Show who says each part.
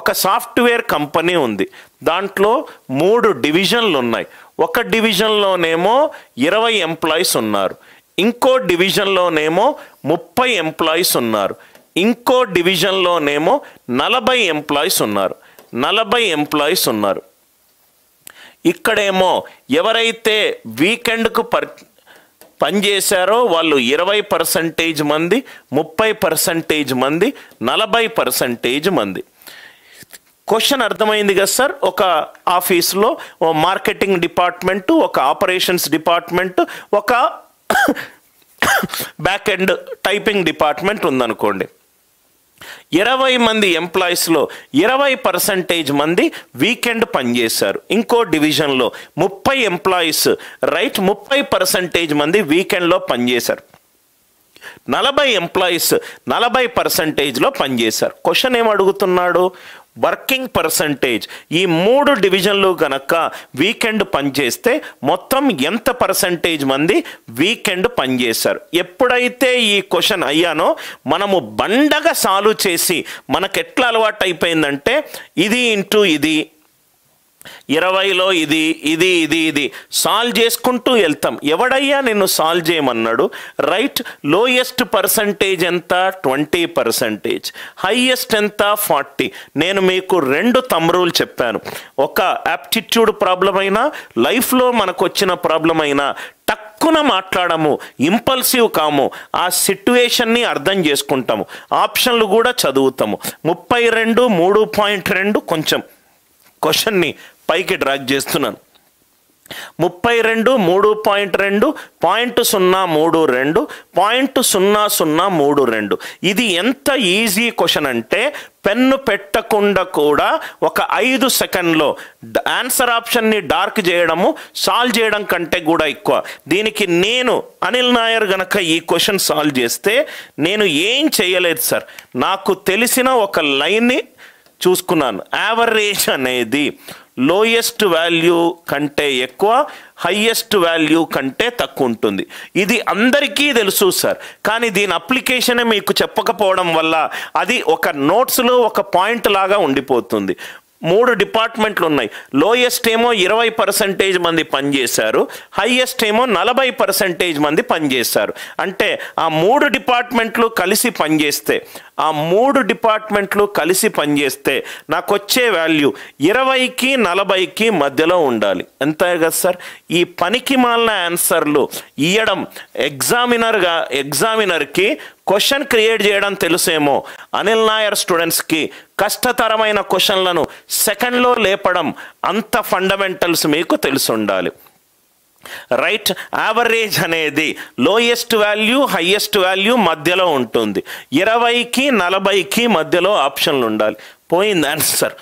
Speaker 1: ఒక software company ఉంది. దాంట్లో 3 డివిజన్లు ఉన్నాయి. ఒక డివిజన్లోనేమో 20 ఎంప్లాయీస్ ఉన్నారు, ఇంకో డివిజన్లోనేమో 30 ఎంప్లాయీస్ ఉన్నారు, ఇంకో డివిజన్లోనేమో 40 ఎంప్లాయీస్ ఉన్నారు. 40 ఎంప్లాయీస్ ఉన్నారు. ఇక్కడేమో ఎవరైతే వీకెండ్కు పనిచేశారో వాళ్ళు 20% మంది, 30% మంది, 40% మంది. క్వశ్చన్ అర్థమైంది కదా సార్? ఒక ఆఫీస్లో మార్కెటింగ్ డిపార్ట్మెంటు, ఒక ఆపరేషన్స్ డిపార్ట్మెంటు, ఒక బ్యాక్ ఎండ్ టైపింగ్ డిపార్ట్మెంట్ ఉందనుకోండి. 20 మంది ఎంప్లాయీస్లో 20% మంది వీకెండ్ పనిచేశారు. ఇంకో డివిజన్లో 30 ఎంప్లాయీస్ రైట్ 30% మంది వీకెండ్లో పనిచేశారు. 40 ఎంప్లాయీస్ 40%లో పనిచేశారు. క్వశ్చన్ ఏం అడుగుతున్నాడు? Working percentage. ఈ 3 డివిజన్లు కనుక వీకెండ్ పనిచేస్తే మొత్తం ఎంత పర్సంటేజ్ మంది వీకెండ్ పనిచేశారు? ఎప్పుడైతే ఈ క్వశ్చన్ అయ్యానో మనము బండగా సాల్వ్ చేసి మనకు ఎట్లా అలవాటు అయిపోయిందంటే ఇది ఇంటూ ఇది, 20లో ఇది ఇది ఇది ఇది సాల్వ్ చేసుకుంటూ వెళ్తాం. ఎవడయ్యా నిన్ను సాల్వ్ చేయమన్నాడు? రైట్. లోయెస్ట్ పర్సంటేజ్ ఎంత? 20%. హైయెస్ట్ ఎంత? 40. నేను మీకు 2 థంబ్ రూల్ చెప్పాను. ఒక యాప్టిట్యూడ్ ప్రాబ్లం అయినా, లైఫ్లో మనకు వచ్చిన ప్రాబ్లం అయినా టక్కున మాట్లాడము, ఇంపల్సివ్ కాము, ఆ సిట్యుయేషన్ని అర్థం చేసుకుంటాము, ఆప్షన్లు కూడా చదువుతాము. 32 3.2 కొంచెం క్వశ్చన్ని పైకి డ్రాగ్ చేస్తున్నాను. 32 3.2 0.032 0.0032. ఇది ఎంత ఈజీ క్వశ్చన్ అంటే పెన్ను పెట్టకుండా కూడా ఒక 5 సెకండ్లో ఆన్సర్ ఆప్షన్ని డార్క్ చేయడము, సాల్వ్ చేయడం కంటే కూడా ఎక్కువ. దీనికి నేను అనిల్ నాయర్ గనక ఈ క్వశ్చన్ సాల్వ్ చేస్తే నేను ఏం చేయలేదు సార్. నాకు తెలిసిన ఒక లైన్ని చూసుకున్నాను. యావరేజ్ అనేది లోయెస్ట్ వాల్యూ కంటే ఎక్కువ, హైయెస్ట్ వాల్యూ కంటే తక్కువ ఉంటుంది. ఇది అందరికీ తెలుసు సార్. కానీ దీని అప్లికేషనే మీకు చెప్పకపోవడం వల్ల అది ఒక నోట్స్లో ఒక పాయింట్ లాగా ఉండిపోతుంది. 3 డిపార్ట్మెంట్లు ఉన్నాయి. లోయెస్ట్ ఏమో 20% మంది పనిచేశారు, హైయెస్ట్ ఏమో 40% మంది పనిచేశారు. అంటే ఆ 3 డిపార్ట్మెంట్లు కలిసి పనిచేస్తే, ఆ 3 డిపార్ట్మెంట్లు కలిసి పనిచేస్తే నాకు వచ్చే వాల్యూ 20కి 40కి మధ్యలో ఉండాలి. అంతే కదా సార్? ఈ పనికి మాలిన ఆన్సర్లు ఇవ్వడం ఎగ్జామినర్కి క్వశ్చన్ క్రియేట్ చేయడం తెలుసేమో, అనిల్ నాయర్ స్టూడెంట్స్కి కష్టతరమైన క్వశ్చన్లను సెకండ్లో లేపడం అంత ఫండమెంటల్స్ మీకు తెలిసి ఉండాలి. రైట్. యావరేజ్ అనేది లోయెస్ట్ వాల్యూ హైయెస్ట్ వాల్యూ మధ్యలో ఉంటుంది. 20కి 40కి మధ్యలో ఆప్షన్లు ఉండాలి. పోయింది ఆన్సర్.